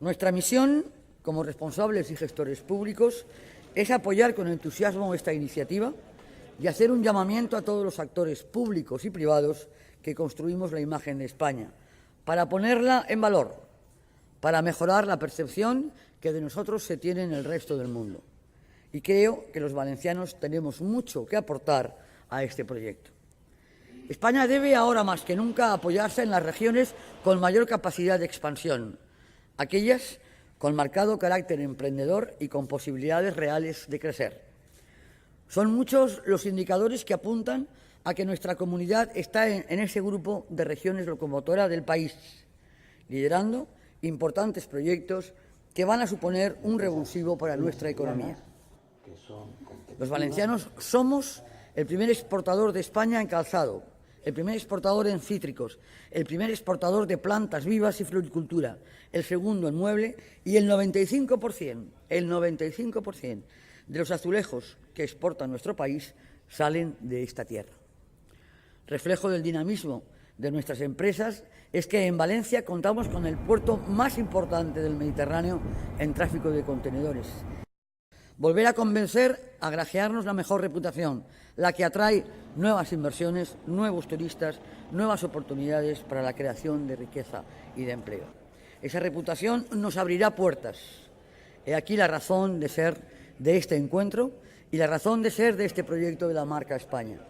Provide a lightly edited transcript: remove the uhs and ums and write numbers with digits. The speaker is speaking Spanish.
Nuestra misión, como responsables y gestores públicos, es apoyar con entusiasmo esta iniciativa y hacer un llamamiento a todos los actores públicos y privados que construimos la imagen de España, para ponerla en valor, para mejorar la percepción que de nosotros se tiene en el resto del mundo. Y creo que los valencianos tenemos mucho que aportar a este proyecto. España debe ahora más que nunca apoyarse en las regiones con mayor capacidad de expansión, aquellas con marcado carácter emprendedor y con posibilidades reales de crecer. Son muchos los indicadores que apuntan a que nuestra comunidad está en ese grupo de regiones locomotora del país, liderando importantes proyectos que van a suponer un revulsivo para nuestra economía. Los valencianos somos el primer exportador de España en calzado, el primer exportador en cítricos, el primer exportador de plantas vivas y floricultura, el segundo en mueble y el 95% de los azulejos que exporta nuestro país salen de esta tierra. Reflejo del dinamismo de nuestras empresas es que en Valencia contamos con el puerto más importante del Mediterráneo en tráfico de contenedores. Volver a convencer a granjearnos la mejor reputación, la que atrae nuevas inversiones, nuevos turistas, nuevas oportunidades para la creación de riqueza y de empleo. Esa reputación nos abrirá puertas. He aquí la razón de ser de este encuentro y la razón de ser de este proyecto de la marca España.